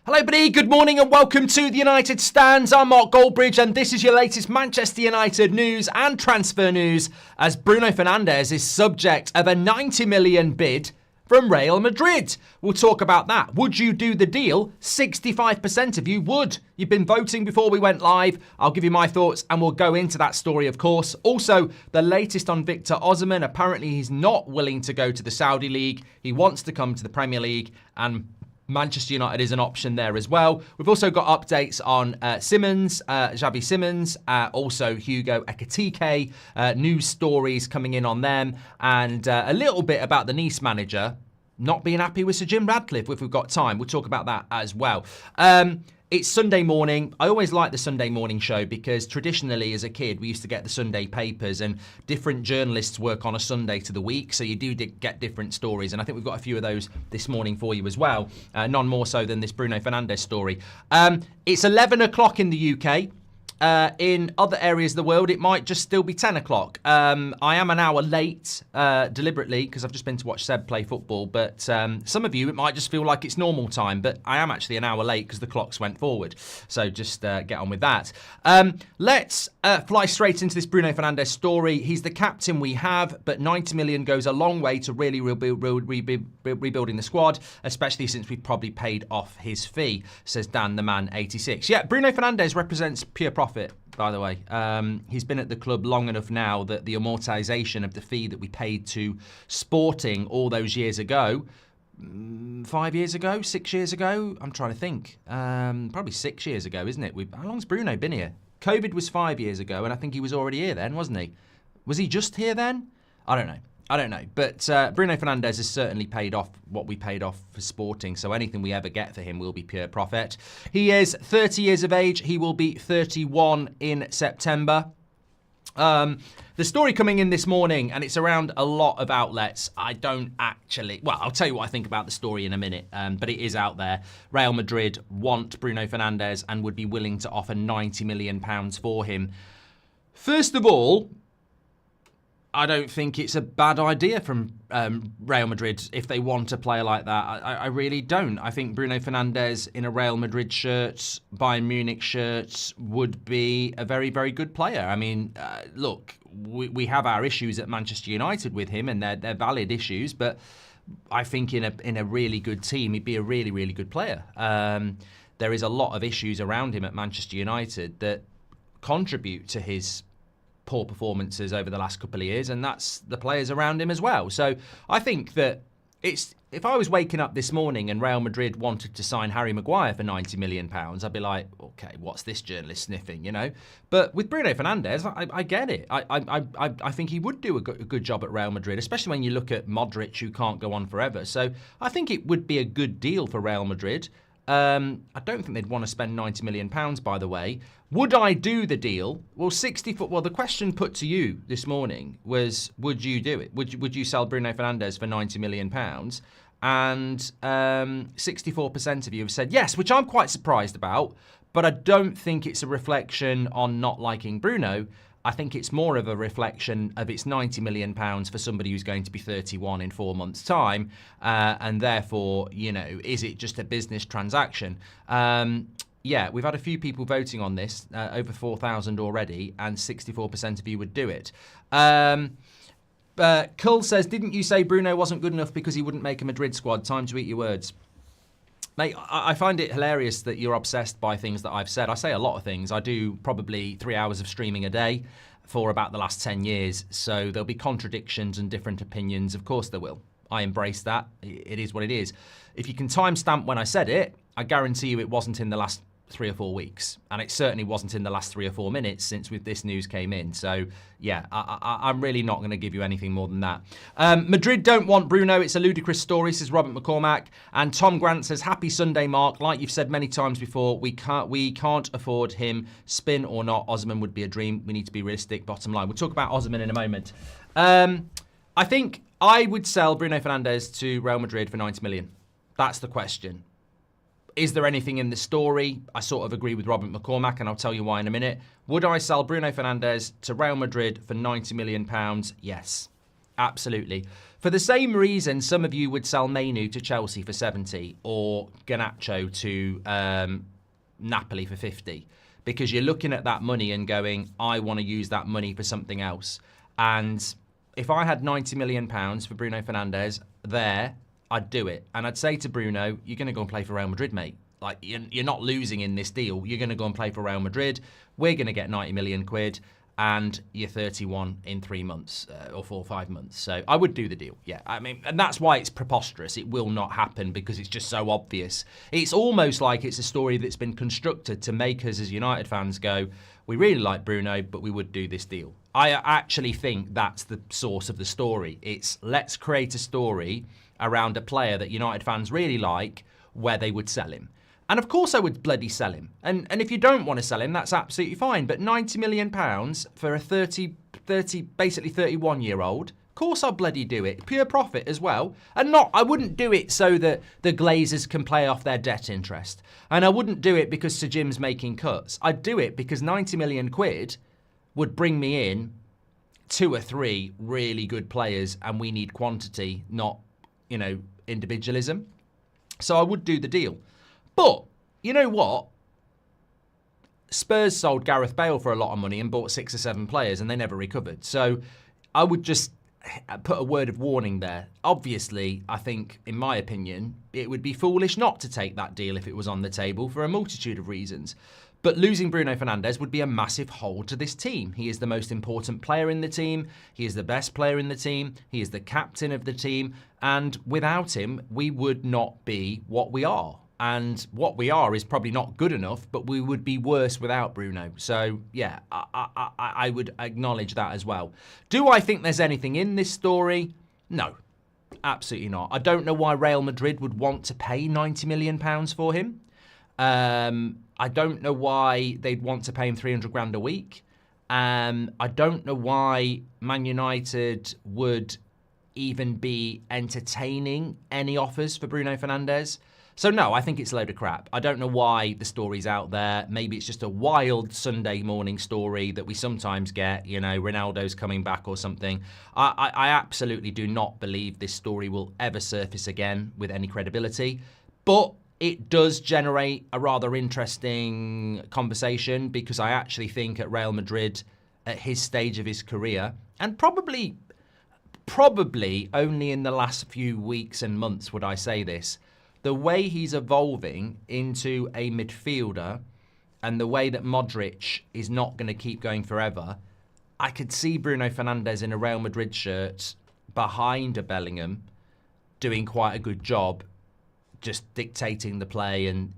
Hello, buddy. Good morning and welcome to the United Stands. I'm Mark Goldbridge and this is your latest Manchester United news and transfer news as Bruno Fernandes is subject of a 90 million bid from Real Madrid. We'll talk about that. Would you do the deal? 65% of you would. You've been voting before we went live. I'll give you my thoughts and we'll go into that story, of course. Also, the latest on Victor Osimhen. Apparently, he's not willing to go to the Saudi League. He wants to come to the Premier League and Manchester United is an option there as well. We've also got updates on Xavi Simons, also Hugo Ekitike, news stories coming in on them, and a little bit about the Nice manager not being happy with Sir Jim Radcliffe. If we've got time, we'll talk about that as well. It's Sunday morning. I always like the Sunday morning show because traditionally as a kid, we used to get the Sunday papers and different journalists work on a Sunday to the week. So you do get different stories. And I think we've got a few of those this morning for you as well. None more so than this Bruno Fernandes story. It's 11 o'clock in the UK. In other areas of the world, it might just still be 10 o'clock. I am an hour late, deliberately, because I've just been to watch Seb play football. But some of you, it might just feel like it's normal time. But I am actually an hour late because the clocks went forward. So just get on with that. Let's fly straight into this Bruno Fernandes story. He's the captain we have, but 90 million goes a long way to really rebuilding the squad, especially since we've probably paid off his fee, says Dan the Man 86. Yeah, Bruno Fernandes represents pure profit. By the way, he's been at the club long enough now that the amortization of the fee that we paid to Sporting all those years ago, 5 years ago, 6 years ago, I'm trying to think, probably 6 years ago, isn't it? How long's Bruno been here? COVID was 5 years ago, and I think he was already here then, wasn't he? Was he just here then? I don't know. But Bruno Fernandes has certainly paid off what we paid off for Sporting, so anything we ever get for him will be pure profit. He is 30 years of age. He will be 31 in September. The story coming in this morning, and it's around a lot of outlets. I don't actually... Well, I'll tell you what I think about the story in a minute, but it is out there. Real Madrid want Bruno Fernandes and would be willing to offer £90 million for him. First of all, I don't think it's a bad idea from Real Madrid if they want a player like that. I really don't. I think Bruno Fernandes in a Real Madrid shirt, Bayern Munich shirt, would be a very, very good player. I mean, look, we have our issues at Manchester United with him, and they're valid issues, but I think in a really good team, he'd be a really, really good player. There is a lot of issues around him at Manchester United that contribute to his poor performances over the last couple of years, and that's the players around him as well. So I think that if I was waking up this morning and Real Madrid wanted to sign Harry Maguire for £90 million, I'd be like, okay, what's this journalist sniffing, you know? But with Bruno Fernandes, I get it. I think he would do a good job at Real Madrid, especially when you look at Modric, who can't go on forever. So I think it would be a good deal for Real Madrid. I don't think they'd want to spend £90 million, by the way. Would I do the deal? Well, the question put to you this morning was, would you do it? Would you sell Bruno Fernandes for £90 million? And 64% of you have said yes, which I'm quite surprised about, but I don't think it's a reflection on not liking Bruno. I think it's more of a reflection of it's £90 million for somebody who's going to be 31 in 4 months' time. And therefore, you know, is it just a business transaction? Yeah, we've had a few people voting on this, over 4,000 already, and 64% of you would do it. Cull says, didn't you say Bruno wasn't good enough because he wouldn't make a Madrid squad? Time to eat your words. Mate, I find it hilarious that you're obsessed by things that I've said. I say a lot of things. I do probably 3 hours of streaming a day for about the last 10 years. So there'll be contradictions and different opinions. Of course there will. I embrace that. It is what it is. If you can timestamp when I said it, I guarantee you it wasn't in the last 3 or 4 weeks. And it certainly wasn't in the last 3 or 4 minutes since this news came in. So, yeah, I'm really not going to give you anything more than that. Madrid don't want Bruno. It's a ludicrous story, says Robert McCormack. And Tom Grant says, happy Sunday, Mark. Like you've said many times before, we can't afford him. Spin or not, Osimhen would be a dream. We need to be realistic, bottom line. We'll talk about Osimhen in a moment. I think I would sell Bruno Fernandes to Real Madrid for 90 million. That's the question. Is there anything in the story? I sort of agree with Robert McCormack, and I'll tell you why in a minute. Would I sell Bruno Fernandes to Real Madrid for £90 million? Yes, absolutely. For the same reason some of you would sell Mainu to Chelsea for 70 or Garnacho to Napoli for 50. Because you're looking at that money and going, I want to use that money for something else. And if I had £90 million for Bruno Fernandes there, I'd do it. And I'd say to Bruno, you're going to go and play for Real Madrid, mate. Like, you're not losing in this deal. You're going to go and play for Real Madrid. We're going to get 90 million quid. And you're 31 in 3 months or 4 or 5 months. So I would do the deal. Yeah, I mean, and that's why it's preposterous. It will not happen because it's just so obvious. It's almost like it's a story that's been constructed to make us as United fans go, we really like Bruno, but we would do this deal. I actually think that's the source of the story. It's let's create a story around a player that United fans really like where they would sell him. And of course I would bloody sell him. And if you don't want to sell him, that's absolutely fine. But £90 million for a basically 31-year-old, of course I'll bloody do it. Pure profit as well. And I wouldn't do it so that the Glazers can play off their debt interest. And I wouldn't do it because Sir Jim's making cuts. I'd do it because 90 million quid would bring me in 2 or 3 really good players, and we need quantity, not, individualism. So I would do the deal. But, you know what? Spurs sold Gareth Bale for a lot of money and bought 6 or 7 players and they never recovered. So I would just put a word of warning there. Obviously, I think, in my opinion, it would be foolish not to take that deal if it was on the table for a multitude of reasons. But losing Bruno Fernandes would be a massive hole to this team. He is the most important player in the team. He is the best player in the team. He is the captain of the team. And without him, we would not be what we are. And what we are is probably not good enough, but we would be worse without Bruno. So, yeah, I would acknowledge that as well. Do I think there's anything in this story? No, absolutely not. I don't know why Real Madrid would want to pay £90 million for him. I don't know why they'd want to pay him 300 grand a week. I don't know why Man United would even be entertaining any offers for Bruno Fernandes. So no, I think it's a load of crap. I don't know why the story's out there. Maybe it's just a wild Sunday morning story that we sometimes get, Ronaldo's coming back or something. I absolutely do not believe this story will ever surface again with any credibility. But it does generate a rather interesting conversation because I actually think at Real Madrid, at his stage of his career, and probably only in the last few weeks and months would I say this, the way he's evolving into a midfielder and the way that Modric is not going to keep going forever, I could see Bruno Fernandes in a Real Madrid shirt behind a Bellingham doing quite a good job, just dictating the play and,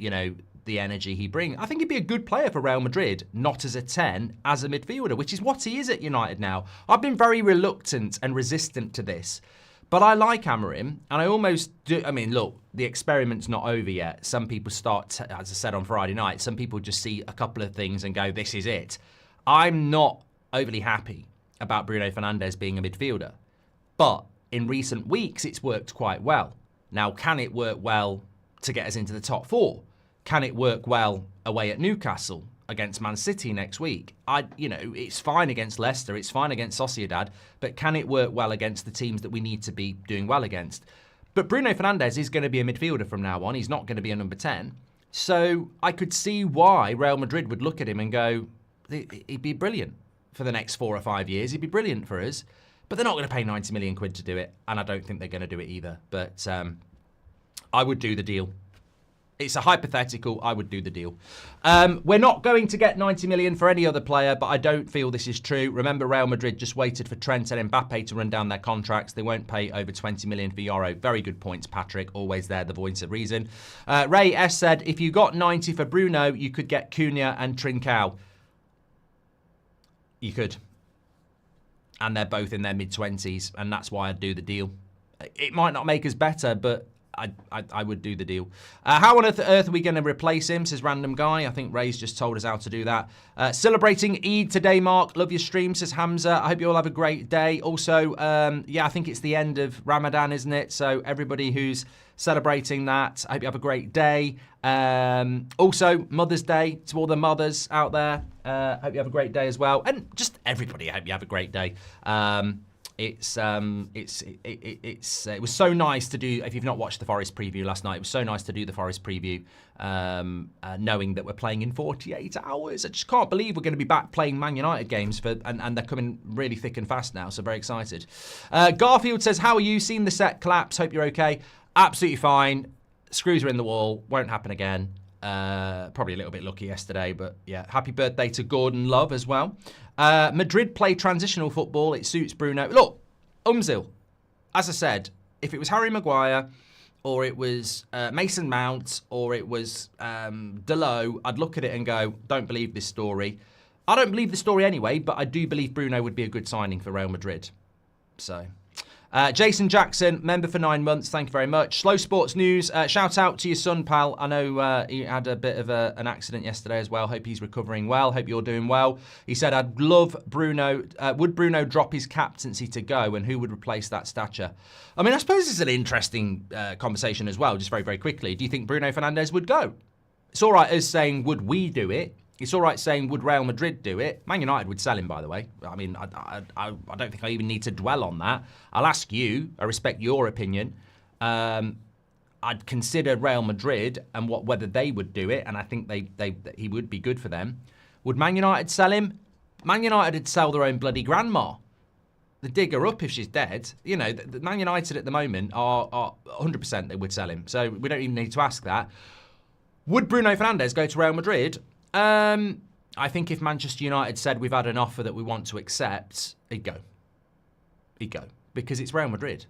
the energy he brings. I think he'd be a good player for Real Madrid, not as a 10, as a midfielder, which is what he is at United now. I've been very reluctant and resistant to this. But I like Amorim, and I almost do. I mean, look, the experiment's not over yet. Some people start, as I said on Friday night, some people just see a couple of things and go, this is it. I'm not overly happy about Bruno Fernandes being a midfielder. But in recent weeks, it's worked quite well. Now, can it work well to get us into the top 4? Can it work well away at Newcastle against Man City next week? It's fine against Leicester, it's fine against Sociedad, but can it work well against the teams that we need to be doing well against? But Bruno Fernandes is going to be a midfielder from now on. He's not going to be a number 10. So I could see why Real Madrid would look at him and go, he'd be brilliant for the next 4 or 5 years. He'd be brilliant for us. But they're not going to pay 90 million quid to do it. And I don't think they're going to do it either. But I would do the deal. It's a hypothetical. I would do the deal. We're not going to get 90 million for any other player, but I don't feel this is true. Remember, Real Madrid just waited for Trent and Mbappe to run down their contracts. They won't pay over 20 million for Euro. Very good points, Patrick. Always there, the voice of reason. Ray S said, if you got 90 for Bruno, you could get Cunha and Trincao. You could. And they're both in their mid-20s, and that's why I'd do the deal. It might not make us better, but I would do the deal. How on earth are we going to replace him, says random guy. I think Ray's just told us how to do that. Celebrating Eid today, Mark. Love your stream, says Hamza. I hope you all have a great day. Also, I think it's the end of Ramadan, isn't it? So everybody who's celebrating that, I hope you have a great day. Also, Mother's Day to all the mothers out there. Hope you have a great day as well. And just everybody, I hope you have a great day. It was so nice to do. If you've not watched the Forest preview last night, it was so nice to do the Forest preview, knowing that we're playing in 48 hours. I just can't believe we're going to be back playing Man United games and they're coming really thick and fast now. So very excited. Garfield says, "How are you? Seen the set collapse? Hope you're okay." Absolutely fine. Screws are in the wall. Won't happen again. Probably a little bit lucky yesterday, but yeah. Happy birthday to Gordon Love as well. Madrid play transitional football. It suits Bruno. Look, Umzil, as I said, if it was Harry Maguire or it was Mason Mount or it was Delo, I'd look at it and go, don't believe this story. I don't believe the story anyway, but I do believe Bruno would be a good signing for Real Madrid. So... Jason Jackson, member for 9 months. Thank you very much. Slow Sports News. Shout out to your son, pal. I know he had a bit of an accident yesterday as well. Hope he's recovering well. Hope you're doing well. He said, "I'd love Bruno. Would Bruno drop his captaincy to go, and who would replace that stature?" I mean, I suppose it's an interesting conversation as well, just very, very quickly. Do you think Bruno Fernandes would go? It's all right as saying, would we do it? It's all right saying, would Real Madrid do it? Man United would sell him, by the way. I mean, I don't think I even need to dwell on that. I'll ask you. I respect your opinion. I'd consider Real Madrid and whether they would do it, and I think he would be good for them. Would Man United sell him? Man United would sell their own bloody grandma. They'd dig her up if she's dead. You know, the Man United at the moment are 100% they would sell him. So we don't even need to ask that. Would Bruno Fernandes go to Real Madrid? I think if Manchester United said we've had an offer that we want to accept, he'd go. He'd go. Because it's Real Madrid.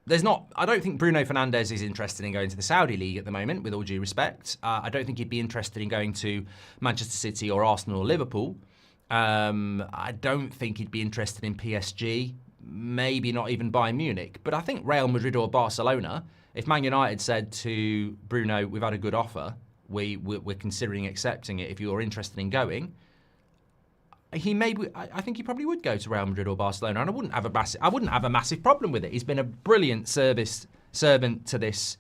I don't think Bruno Fernandes is interested in going to the Saudi League at the moment, with all due respect. I don't think he'd be interested in going to Manchester City or Arsenal or Liverpool. I don't think he'd be interested in PSG, maybe not even Bayern Munich. But I think Real Madrid or Barcelona, if Man United said to Bruno, we've had a good offer, we're considering accepting it. If you're interested in going, I think he probably would go to Real Madrid or Barcelona, and I wouldn't have a massive problem with it. He's been a brilliant servant to this.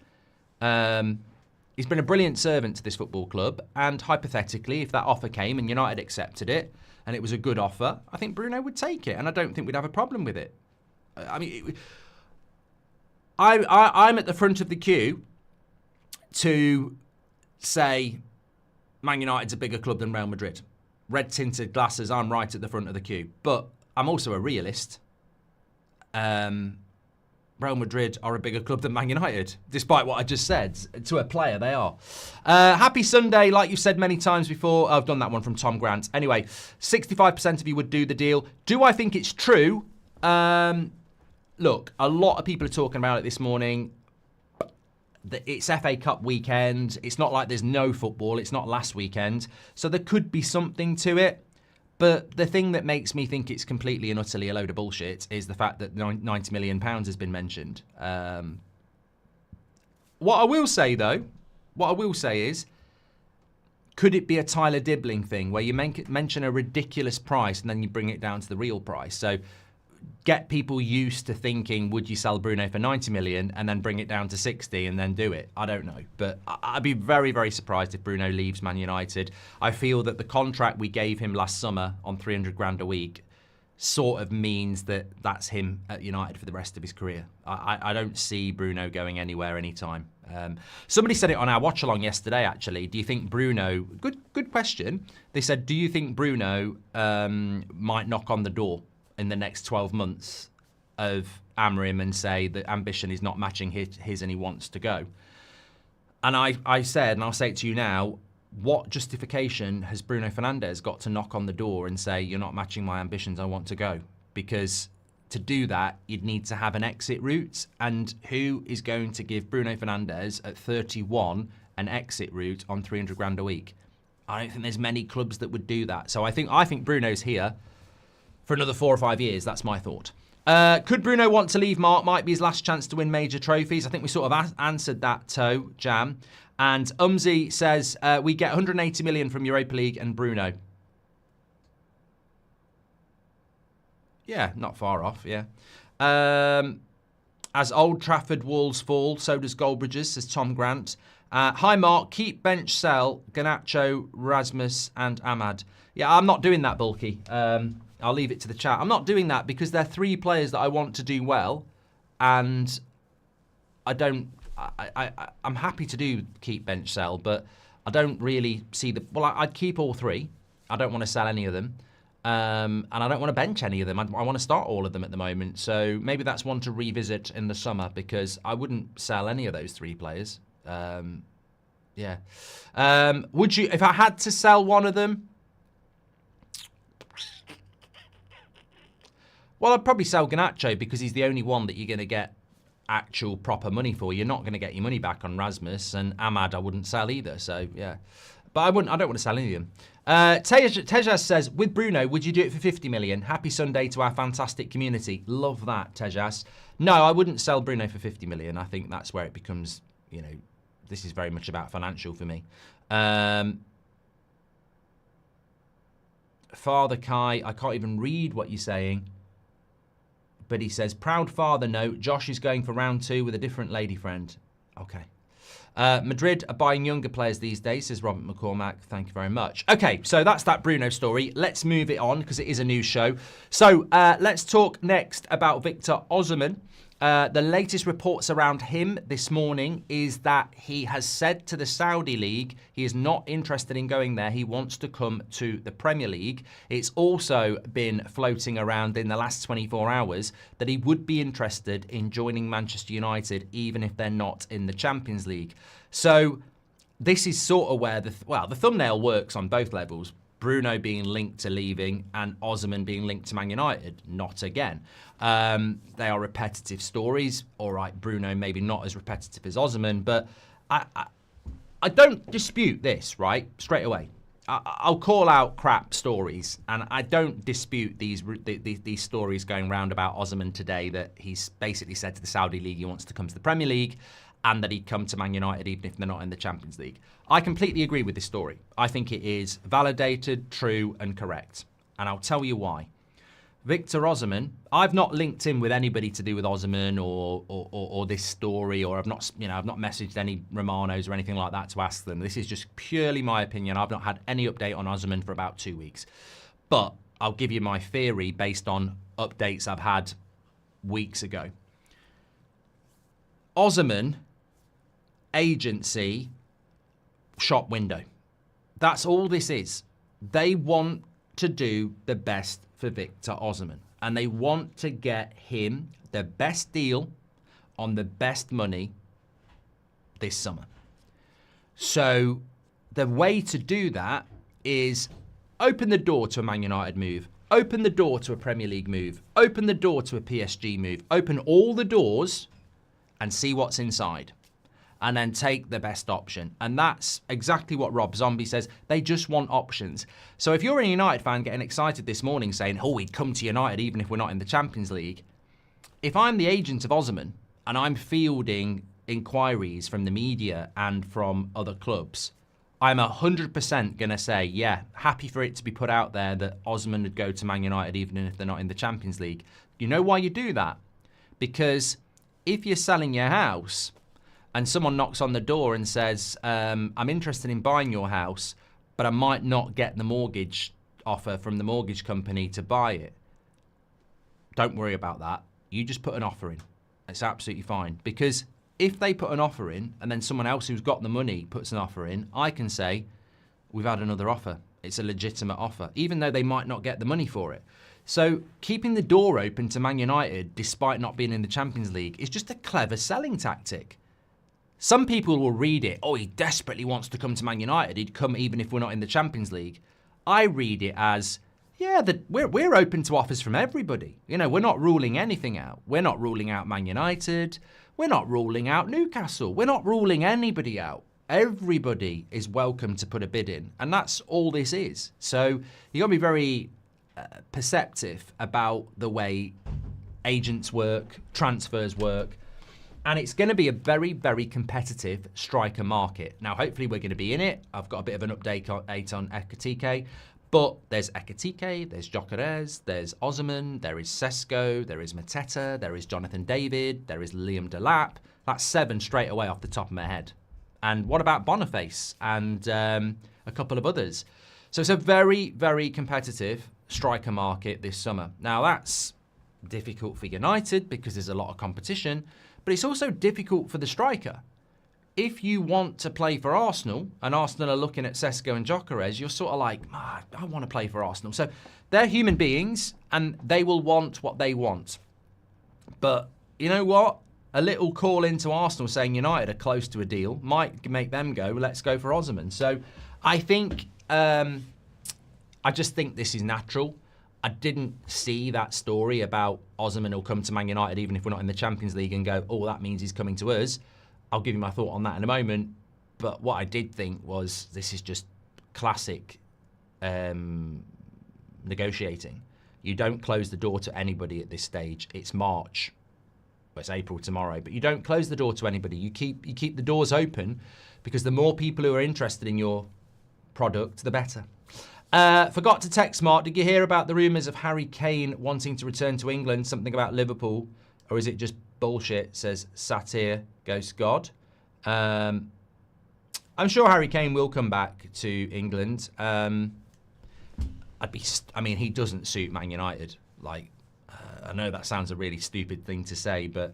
He's been a brilliant servant to this football club, and hypothetically, if that offer came and United accepted it, and it was a good offer, I think Bruno would take it, and I don't think we'd have a problem with it. I mean, I'm at the front of the queue to say Man United's a bigger club than Real Madrid. Red tinted glasses, I'm right at the front of the queue. But I'm also a realist. Real Madrid are a bigger club than Man United, despite what I just said. To a player, they are. Happy Sunday, like you've said many times before. I've done that one from Tom Grant. Anyway, 65% of you would do the deal. Do I think it's true? Look, a lot of people are talking about it this morning. It's FA Cup weekend. It's not like there's no football. It's not last weekend. So there could be something to it. But the thing that makes me think it's completely and utterly a load of bullshit is the fact that £90 million has been mentioned. What I will say, though, is, could it be a Tyler Dibbling thing where you mention a ridiculous price and then you bring it down to the real price? So get people used to thinking, would you sell Bruno for 90 million and then bring it down to 60 and then do it? I don't know. But I'd be very, very surprised if Bruno leaves Man United. I feel that the contract we gave him last summer on 300 grand a week sort of means that that's him at United for the rest of his career. I don't see Bruno going anywhere anytime. Somebody said it on our watch along yesterday, actually. Do you think Bruno, good question. They said, do you think Bruno might knock on the door in the next 12 months of Amorim and say that ambition is not matching his and he wants to go? And I said, and I'll say it to you now, what justification has Bruno Fernandes got to knock on the door and say, you're not matching my ambitions, I want to go? Because to do that, you'd need to have an exit route. And who is going to give Bruno Fernandes at 31 an exit route on 300 grand a week? I don't think there's many clubs that would do that. So I think Bruno's here for another 4 or 5 years. That's my thought. Could Bruno want to leave? Mark, might be his last chance to win major trophies. I think we sort of answered that, Jam. And Umzi says, we get 180 million from Europa League and Bruno. Yeah, not far off, yeah. As Old Trafford walls fall, so does Goldbridge's, says Tom Grant. Hi, Mark. Keep, bench, sell, Garnacho, Rasmus and Ahmad. Yeah, I'm not doing that, Bulky. I'll leave it to the chat. I'm not doing that because they're 3 players that I want to do well, and I'm happy to do keep, bench, sell, but I don't really see the... Well, I'd keep all 3. I don't want to sell any of them. And I don't want to bench any of them. I want to start all of them at the moment. So maybe that's one to revisit in the summer, because I wouldn't sell any of those 3 players. Yeah. Would you, if I had to sell one of them? Well, I'd probably sell Garnacho because he's the only one that you're going to get actual proper money for. You're not going to get your money back on Rasmus, and Ahmad I wouldn't sell either. So yeah, but I don't want to sell any of them. Tejas says, with Bruno, would you do it for 50 million? Happy Sunday to our fantastic community. Love that, Tejas. No, I wouldn't sell Bruno for 50 million. I think that's where it becomes, you know, this is very much about financial for me. Father Kai, I can't even read what you're saying. But he says, proud father note, Josh is going for round 2 with a different lady friend. Okay. Madrid are buying younger players these days, says Robert McCormack. Thank you very much. Okay, so that's that Bruno story. Let's move it on because it is a news show. So let's talk next about Victor Osimhen. The latest reports around him this morning is that he has said to the Saudi League he is not interested in going there. He wants to come to the Premier League. It's also been floating around in the last 24 hours that he would be interested in joining Manchester United, even if they're not in the Champions League. So this is sort of where the thumbnail works on both levels. Bruno being linked to leaving and Osimhen being linked to Man United. Not again. They are repetitive stories. All right, Bruno maybe not as repetitive as Osimhen, but I don't dispute this, right? Straight away. I'll call out crap stories, and I don't dispute these stories going round about Osimhen today that he's basically said to the Saudi League he wants to come to the Premier League and that he'd come to Man United even if they're not in the Champions League. I completely agree with this story. I think it is validated, true, and correct. And I'll tell you why. Victor Osimhen, I've not linked in with anybody to do with Osimhen or this story, or I've not messaged any Romanos or anything like that to ask them. This is just purely my opinion. I've not had any update on Osimhen for about 2 weeks. But I'll give you my theory based on updates I've had weeks ago. Osimhen agency shop window. That's all this is. They want to do the best for Victor Osimhen, and they want to get him the best deal on the best money this summer. So the way to do that is open the door to a Man United move, open the door to a Premier League move, open the door to a PSG move, open all the doors and see what's inside, and then take the best option. And that's exactly what Rob Zombie says. They just want options. So if you're a United fan getting excited this morning saying, oh, we'd come to United even if we're not in the Champions League, if I'm the agent of Osimhen and I'm fielding inquiries from the media and from other clubs, I'm 100% going to say, yeah, happy for it to be put out there that Osimhen would go to Man United even if they're not in the Champions League. You know why you do that? Because if you're selling your house and someone knocks on the door and says, I'm interested in buying your house, but I might not get the mortgage offer from the mortgage company to buy it, don't worry about that. You just put an offer in. It's absolutely fine. Because if they put an offer in and then someone else who's got the money puts an offer in, I can say, we've had another offer. It's a legitimate offer, even though they might not get the money for it. So keeping the door open to Man United, despite not being in the Champions League, is just a clever selling tactic. Some people will read it, oh, he desperately wants to come to Man United. He'd come even if we're not in the Champions League. I read it as, yeah, we're open to offers from everybody. You know, we're not ruling anything out. We're not ruling out Man United. We're not ruling out Newcastle. We're not ruling anybody out. Everybody is welcome to put a bid in. And that's all this is. So you got to be very perceptive about the way agents work, transfers work. And it's going to be a very, very competitive striker market. Now, hopefully we're going to be in it. I've got a bit of an update on Ekitike. But there's Ekitike, there's Gyökeres, there's Osimhen, there is Sesko, there is Mateta, there is Jonathan David, there is Liam Delap. That's 7 straight away off the top of my head. And what about Boniface and a couple of others? So it's a very, very competitive striker market this summer. Now, that's difficult for United because there's a lot of competition, but it's also difficult for the striker. If you want to play for Arsenal, and Arsenal are looking at Sesko and Gyökeres, you're sort of like, I want to play for Arsenal. So they're human beings, and they will want what they want. But you know what? A little call into Arsenal saying United are close to a deal might make them go, let's go for Osimhen. So I think, I just think this is natural. I didn't see that story about Osimhen will come to Man United even if we're not in the Champions League and go, oh, that means he's coming to us. I'll give you my thought on that in a moment. But what I did think was this is just classic negotiating. You don't close the door to anybody at this stage. It's March. Well, it's April tomorrow. But you don't close the door to anybody. You keep the doors open because the more people who are interested in your product, the better. Forgot to text Mark. Did you hear about the rumours of Harry Kane wanting to return to England? Something about Liverpool? Or is it just bullshit, says Satir Ghost God. I'm sure Harry Kane will come back to England. I mean, he doesn't suit Man United. Like, I know that sounds a really stupid thing to say, but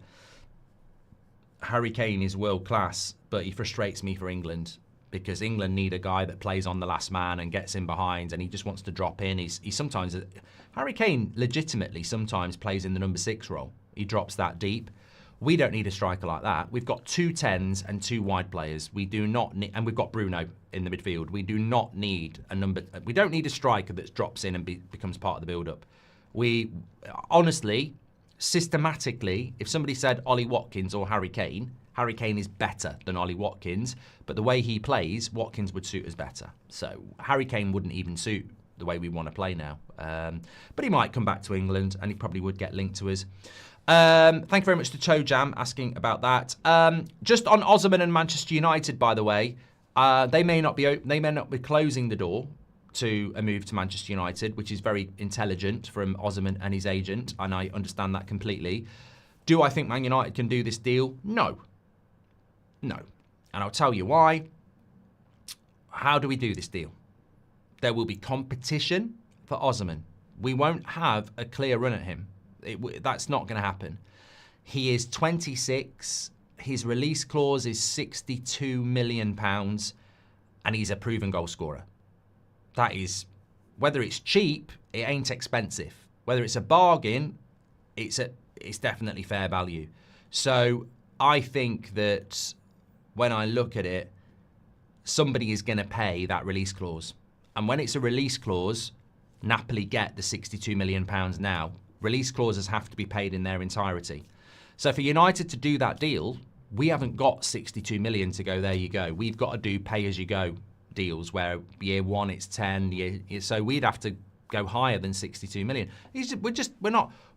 Harry Kane is world class, but he frustrates me for England because England need a guy that plays on the last man and gets in behind, and he just wants to drop in. He sometimes, Harry Kane legitimately sometimes plays in the number 6 role. He drops that deep. We don't need a striker like that. We've got 2 10s and 2 wide players. We do not need, and we've got Bruno in the midfield. We do not need a number. We don't need a striker that drops in and becomes part of the build-up. We honestly, systematically, if somebody said Ollie Watkins or Harry Kane is better than Ollie Watkins, but the way he plays, Watkins would suit us better. So Harry Kane wouldn't even suit the way we want to play now. But he might come back to England, and he probably would get linked to us. Thank you very much to Toe Jam asking about that. Just on Osimhen and Manchester United, by the way, they may not be closing the door to a move to Manchester United, which is very intelligent from Osimhen and his agent, and I understand that completely. Do I think Man United can do this deal? No. And I'll tell you why. How do we do this deal? There will be competition for Osimhen. We won't have a clear run at him. That's not going to happen. He is 26. His release clause is £62 million, and he's a proven goal scorer. That is, whether it's cheap, it ain't expensive. Whether it's a bargain, it's definitely fair value. So I think that when I look at it, somebody is going to pay that release clause. And when it's a release clause, Napoli get the £62 million now. Release clauses have to be paid in their entirety. So for United to do that deal, we haven't got 62 million to go, there you go. We've got to do pay-as-you-go deals where year 1 it's 10. So we'd have to go higher than 62 million.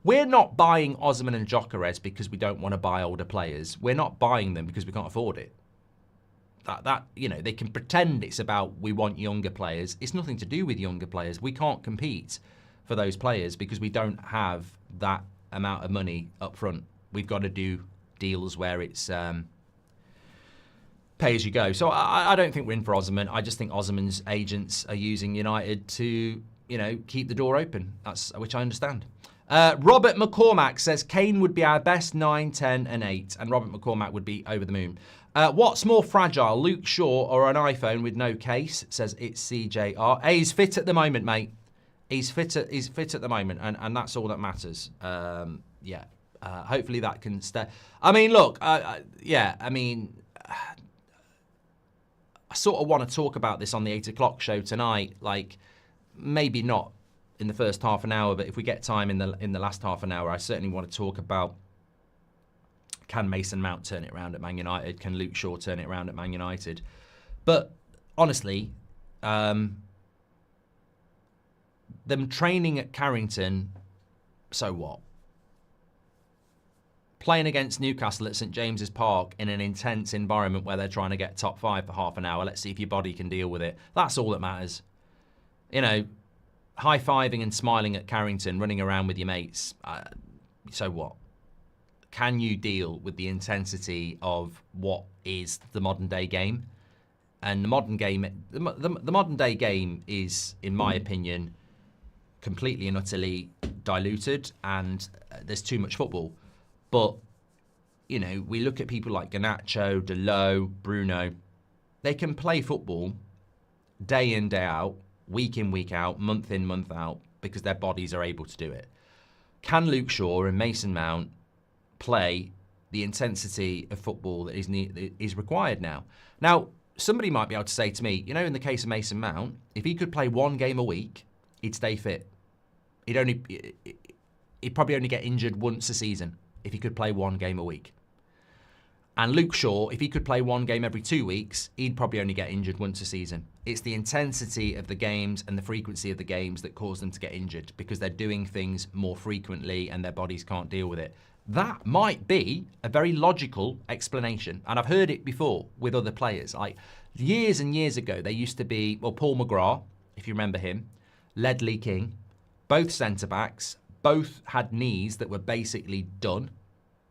We're not buying Osimhen and Gyökeres because we don't want to buy older players. We're not buying them because we can't afford it. They can pretend it's about we want younger players. It's nothing to do with younger players. We can't compete for those players because we don't have that amount of money up front. We've got to do deals where it's pay as you go. So I don't think we're in for Osimhen. I just think Osimhen's agents are using United to, keep the door open. Which I understand. Robert McCormack says Kane would be our best 9, 10 and 8, and Robert McCormack would be over the moon. What's more fragile, Luke Shaw or an iPhone with no case? Says it's CJR. He's fit at the moment, mate. He's fit at the moment, and that's all that matters. Hopefully that can stay. I mean, look, I sort of want to talk about this on the 8 o'clock show tonight. Like, maybe not in the first half an hour, but if we get time in the last half an hour, I certainly want to talk about, can Mason Mount turn it around at Man United? Can Luke Shaw turn it around at Man United? But honestly, them training at Carrington, so what? Playing against Newcastle at St James's Park in an intense environment where they're trying to get top 5 for half an hour. Let's see if your body can deal with it. That's all that matters. High-fiving and smiling at Carrington, running around with your mates. So what? Can you deal with the intensity of what is the modern-day game? And the modern day game is, in my opinion, completely and utterly diluted, and there's too much football. But, you know, we look at people like Garnacho, Delot, Bruno. They can play football day in, day out, week in, week out, month in, month out, because their bodies are able to do it. Can Luke Shaw and Mason Mount play the intensity of football that is required now? Now, somebody might be able to say to me, you know, in the case of Mason Mount, if he could play one game a week, he'd stay fit. He'd probably only get injured once a season if he could play one game a week. And Luke Shaw, if he could play one game every 2 weeks, he'd probably only get injured once a season. It's the intensity of the games and the frequency of the games that cause them to get injured, because they're doing things more frequently and their bodies can't deal with it. That might be a very logical explanation. And I've heard it before with other players. Like years and years ago, there used to be, well, Paul McGrath, if you remember him, Ledley King, both centre-backs, both had knees that were basically done.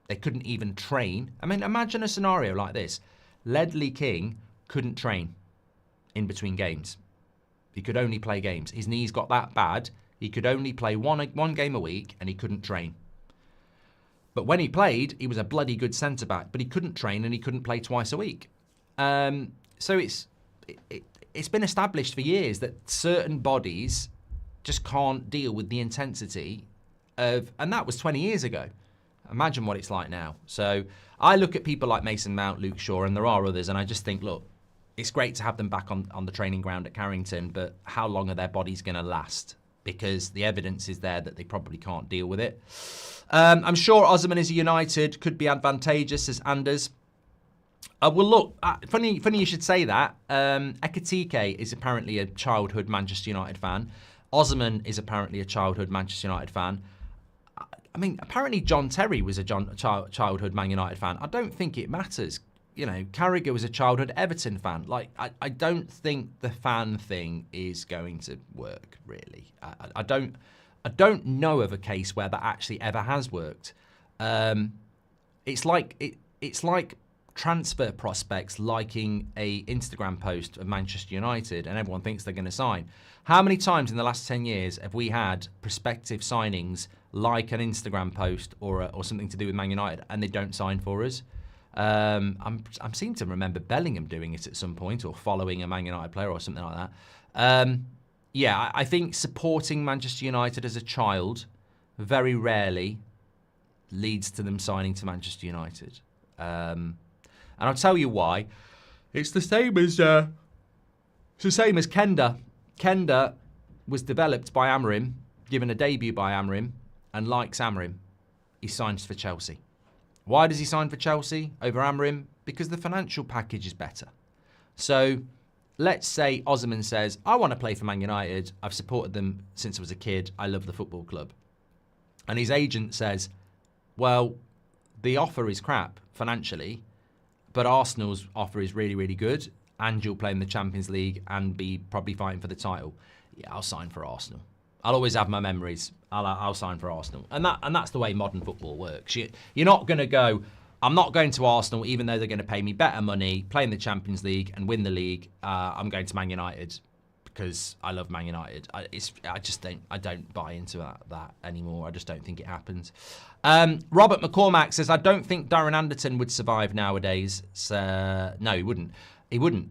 They couldn't even train. I mean, imagine a scenario like this. Ledley King couldn't train in between games. He could only play games. His knees got that bad, he could only play one game a week, and he couldn't train. But when he played, he was a bloody good centre-back, but he couldn't train and he couldn't play twice a week. So it's been established for years that certain bodies just can't deal with the intensity of, and that was 20 years ago. Imagine what it's like now. So I look at people like Mason Mount, Luke Shaw, and there are others, and I just think, look, it's great to have them back on the training ground at Carrington, but how long are their bodies going to last? Because the evidence is there that they probably can't deal with it. I'm sure Osimhen is a United could be advantageous, says Anders. Well, look, funny you should say that. Ekitike is apparently a childhood Manchester United fan. Osimhen is apparently a childhood Manchester United fan. I mean, apparently John Terry was a childhood Man United fan. I don't think it matters. You know, Carragher was a childhood Everton fan. Like, I don't think the fan thing is going to work, really. I don't know of a case where that actually ever has worked. It's like transfer prospects liking a Instagram post of Manchester United and everyone thinks they're going to sign. How many times in the last 10 years have we had prospective signings like an Instagram post or something to do with Man United and they don't sign for us? I'm seem to remember Bellingham doing it at some point, or following a Man United player or something like that. Yeah, I think supporting Manchester United as a child very rarely leads to them signing to Manchester United. And I'll tell you why. It's the same as Kenda. Kenda was developed by Amorim, given a debut by Amorim, and likes Amorim. He signs for Chelsea. Why does he sign for Chelsea over Amorim? Because the financial package is better. So let's say Osimhen says, I want to play for Man United. I've supported them since I was a kid. I love the football club. And his agent says, well, the offer is crap financially, but Arsenal's offer is really, really good, and you'll play in the Champions League and be probably fighting for the title. Yeah, I'll sign for Arsenal. I'll always have my memories. I'll sign for Arsenal. And that's the way modern football works. You're not going to go, I'm not going to Arsenal even though they're going to pay me better money, play in the Champions League and win the league. I'm going to Man United because I love Man United. I don't buy into that anymore. I just don't think it happens. Robert McCormack says, I don't think Darren Anderton would survive nowadays. So, no, he wouldn't. He wouldn't.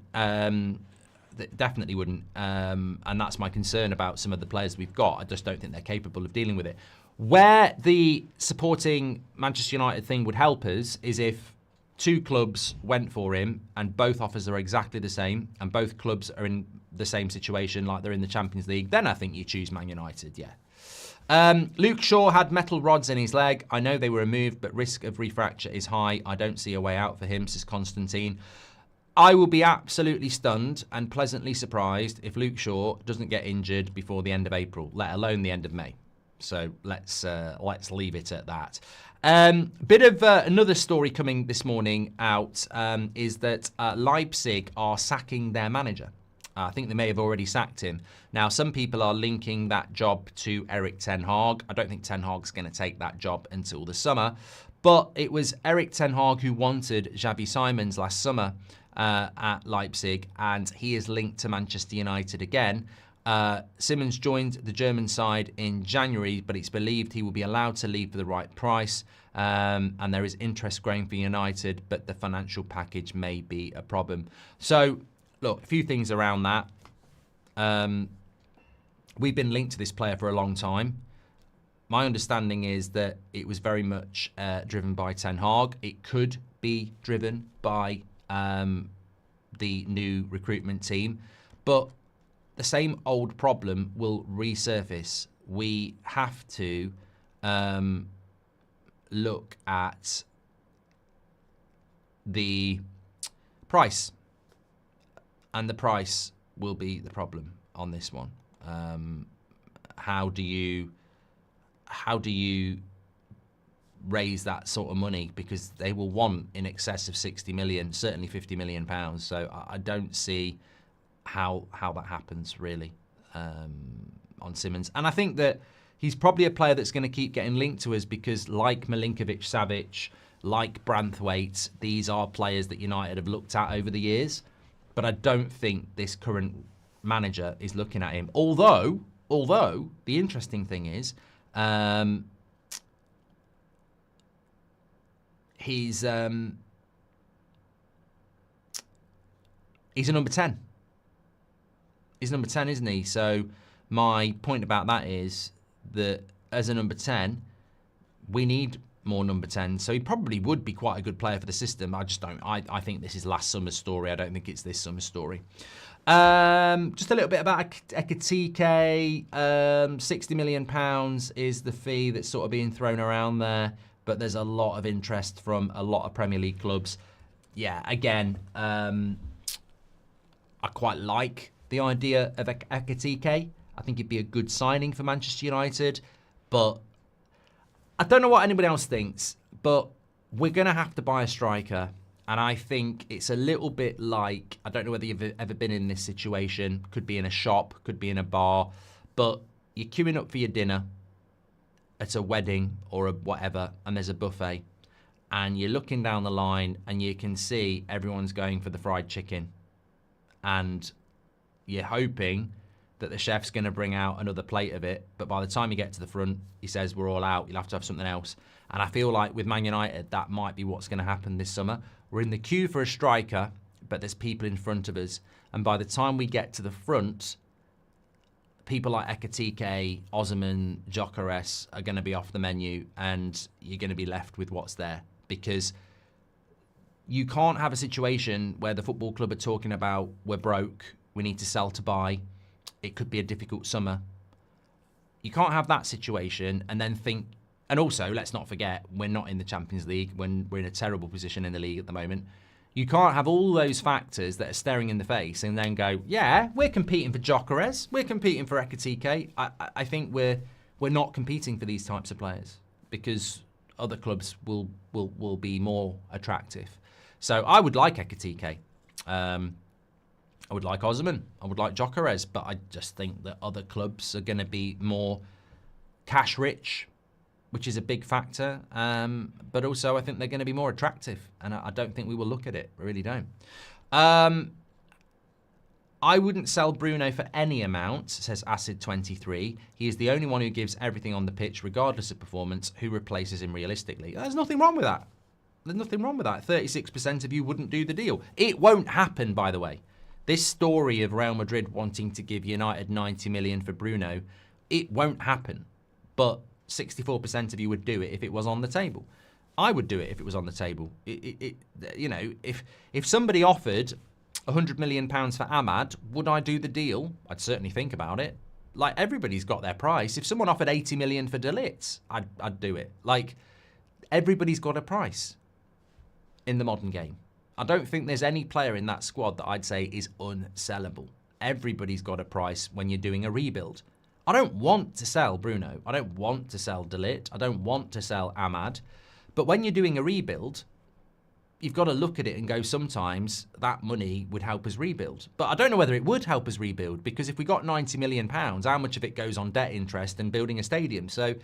Definitely wouldn't. And that's my concern about some of the players we've got. I just don't think they're capable of dealing with it. Where the supporting Manchester United thing would help us is if two clubs went for him and both offers are exactly the same and both clubs are in the same situation like they're in the Champions League, then I think you choose Man United, yeah. Luke Shaw had metal rods in his leg. I know they were removed, but risk of refracture is high. I don't see a way out for him, says Constantine. I will be absolutely stunned and pleasantly surprised if Luke Shaw doesn't get injured before the end of April, let alone the end of May. So let's leave it at that. Bit of another story coming this morning out is that Leipzig are sacking their manager. I think they may have already sacked him. Now, some people are linking that job to Erik ten Hag. I don't think Ten Hag's going to take that job until the summer. But it was Erik ten Hag who wanted Xavi Simons last summer at Leipzig, and he is linked to Manchester United again. Simmons joined the German side in January, but it's believed he will be allowed to leave for the right price. And there is interest growing for United, but the financial package may be a problem. So, look, a few things around that. We've been linked to this player for a long time. My understanding is that it was very much driven by Ten Hag. It could be driven by the new recruitment team, but the same old problem will resurface. We have to look at the price, and the price will be the problem on this one. How do you raise that sort of money? Because they will want in excess of 60 million, certainly 50 million pounds. So I don't see how that happens really on Simmons. And I think that he's probably a player that's going to keep getting linked to us because, like Milinkovic-Savic, like Branthwaite, these are players that United have looked at over the years. But I don't think this current manager is looking at him. Although the interesting thing is, he's a number 10. He's number 10, isn't he? So my point about that is that as a number 10, we need more number 10. So he probably would be quite a good player for the system. I just don't. I think this is last summer's story. I don't think it's this summer's story. Just a little bit about Ekitike. £60 million is the fee that's sort of being thrown around there. But there's a lot of interest from a lot of Premier League clubs. Yeah, again, I quite like the idea of Ekitike. I think it'd be a good signing for Manchester United. But I don't know what anybody else thinks, but we're going to have to buy a striker. And I think it's a little bit like, I don't know whether you've ever been in this situation. Could be in a shop, could be in a bar. But you're queuing up for your dinner at a wedding or a whatever, and there's a buffet. And you're looking down the line and you can see everyone's going for the fried chicken. And you're hoping that the chef's going to bring out another plate of it. But by the time you get to the front, he says, we're all out. You'll have to have something else. And I feel like with Man United, that might be what's going to happen this summer. We're in the queue for a striker, but there's people in front of us. And by the time we get to the front, people like Ekitike, Osimhen, Gyökeres are going to be off the menu, and you're going to be left with what's there. Because you can't have a situation where the football club are talking about, we're broke, we need to sell to buy. It could be a difficult summer. You can't have that situation and then think, and also, let's not forget, we're not in the Champions League when we're in a terrible position in the league at the moment. You can't have all those factors that are staring in the face and then go, yeah, we're competing for Gyökeres, we're competing for Ekitike. I think we're not competing for these types of players because other clubs will be more attractive. So I would like Ekitike. I would like Osimhen. I would like Gyökeres, but I just think that other clubs are going to be more cash rich, which is a big factor. But also, I think they're going to be more attractive, and I don't think we will look at it. I really don't. I wouldn't sell Bruno for any amount, says Acid23. He is the only one who gives everything on the pitch, regardless of performance. Who replaces him realistically? There's nothing wrong with that. There's nothing wrong with that. 36% of you wouldn't do the deal. It won't happen, by the way. This story of Real Madrid wanting to give United 90 million for Bruno, it won't happen. But 64% of you would do it if it was on the table. I would do it if it was on the table. You know, if somebody offered £100 million for Ahmad, would I do the deal? I'd certainly think about it. Like, everybody's got their price. If someone offered 80 million for De Ligt, I'd do it. Like, everybody's got a price in the modern game. I don't think there's any player in that squad that I'd say is unsellable. Everybody's got a price when you're doing a rebuild. I don't want to sell Bruno. I don't want to sell De Ligt. I don't want to sell Ahmad. But when you're doing a rebuild, you've got to look at it and go, sometimes that money would help us rebuild. But I don't know whether it would help us rebuild, because if we got £90 million, how much of it goes on debt interest and building a stadium? So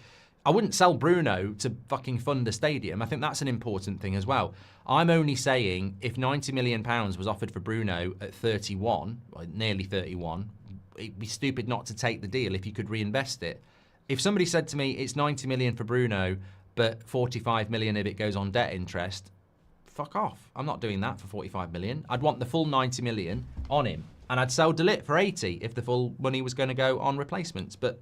I wouldn't sell Bruno to fucking fund a stadium. I think that's an important thing as well. I'm only saying if £90 million was offered for Bruno at 31, or nearly 31, it'd be stupid not to take the deal if you could reinvest it. If somebody said to me, it's 90 million for Bruno, but 45 million if it goes on debt interest, fuck off. I'm not doing that for 45 million. I'd want the full 90 million on him. And I'd sell De Ligt for 80 if the full money was going to go on replacements. But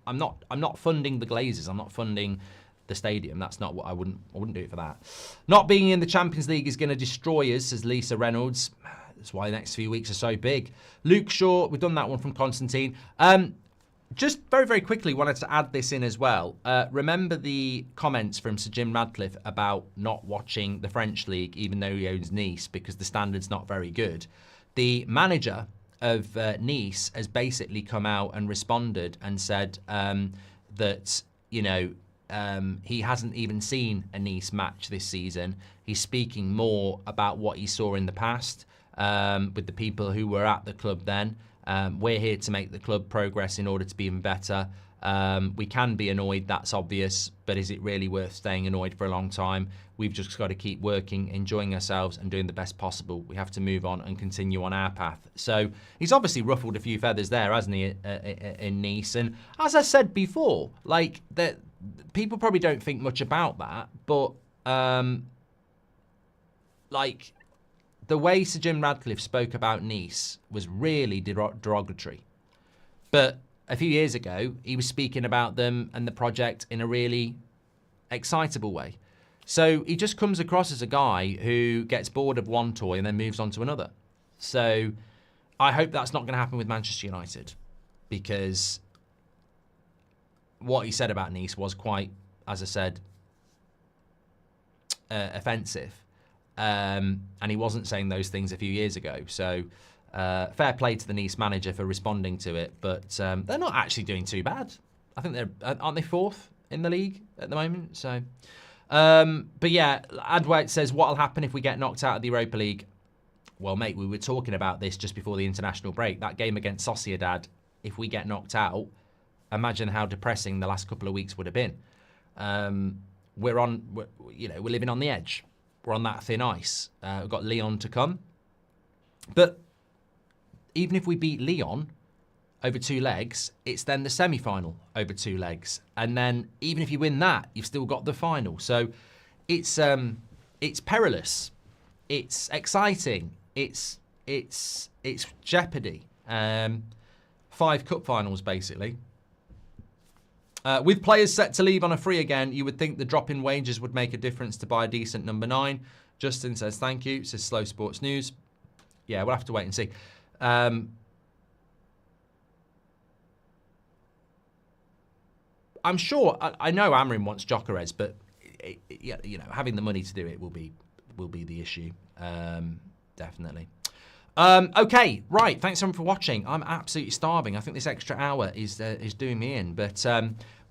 I'm not funding the Glazers. I'm not funding the stadium. That's not what I wouldn't do it for that. Not being in the Champions League is going to destroy us, says Lisa Reynolds. That's why the next few weeks are so big. Luke Shaw, we've done that one from Constantine. Just very, very quickly wanted to add this in as well. Remember the comments from Sir Jim Radcliffe about not watching the French league, even though he owns Nice, because the standard's not very good. The manager of Nice has basically come out and responded and said that, you know, he hasn't even seen a Nice match this season. He's speaking more about what he saw in the past with the people who were at the club then. We're here to make the club progress in order to be even better. We can be annoyed, that's obvious, but is it really worth staying annoyed for a long time? We've just got to keep working, enjoying ourselves and doing the best possible. We have to move on and continue on our path. So he's obviously ruffled a few feathers there, hasn't he, in Nice? And as I said before, like, people probably don't think much about that, but like, the way Sir Jim Radcliffe spoke about Nice was really derogatory. But a few years ago, he was speaking about them and the project in a really excitable way. So he just comes across as a guy who gets bored of one toy and then moves on to another. So I hope that's not going to happen with Manchester United, because what he said about Nice was quite, as I said, offensive. And he wasn't saying those things a few years ago. So fair play to the Nice manager for responding to it. But they're not actually doing too bad. I think aren't they fourth in the league at the moment? So, but yeah, Adwait says, what'll happen if we get knocked out of the Europa League? Well, mate, we were talking about this just before the international break. That game against Sociedad, if we get knocked out, imagine how depressing the last couple of weeks would have been. We're living on the edge. We're on that thin ice. We've got Lyon to come. But even if we beat Lyon over 2 legs, it's then the semi-final over 2 legs. And then even if you win that, you've still got the final. So it's perilous. It's exciting. It's jeopardy. 5 cup finals, basically. With players set to leave on a free again, you would think the drop in wages would make a difference to buy a decent number 9. Justin says, thank you. Says Slow Sports News. Yeah, we'll have to wait and see. I'm sure, I know Amrin wants Gyökeres, but having the money to do it will be the issue. Definitely. Okay, right. Thanks everyone for watching. I'm absolutely starving. I think this extra hour is doing me in. But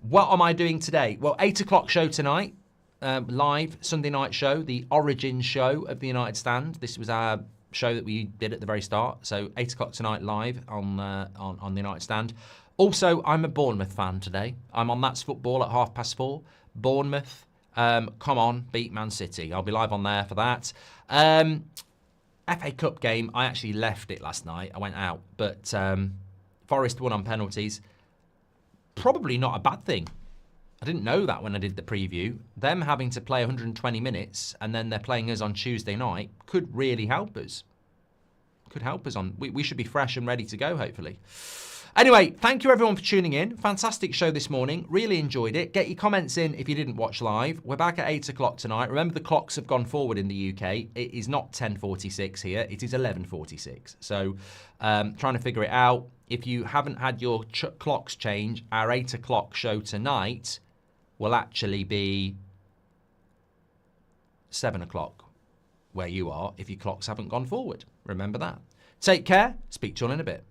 what am I doing today? Well, 8 o'clock show tonight, live Sunday night show, the origin show of the United Stand. This was our show that we did at the very start. So 8 o'clock tonight, live on the United Stand. Also, I'm a Bournemouth fan today. I'm on That's Football at 4:30. Bournemouth, come on, beat Man City. I'll be live on there for that. FA Cup game, I actually left it last night. I went out, but Forest won on penalties. Probably not a bad thing. I didn't know that when I did the preview. Them having to play 120 minutes and then they're playing us on Tuesday night could really help us. Could help us on. We should be fresh and ready to go, hopefully. Anyway, thank you everyone for tuning in. Fantastic show this morning. Really enjoyed it. Get your comments in if you didn't watch live. We're back at 8 o'clock tonight. Remember, the clocks have gone forward in the UK. It is not 10:46 here. It is 11:46. So trying to figure it out. If you haven't had your clocks change, our 8 o'clock show tonight will actually be 7 o'clock where you are if your clocks haven't gone forward. Remember that. Take care. Speak to you all in a bit.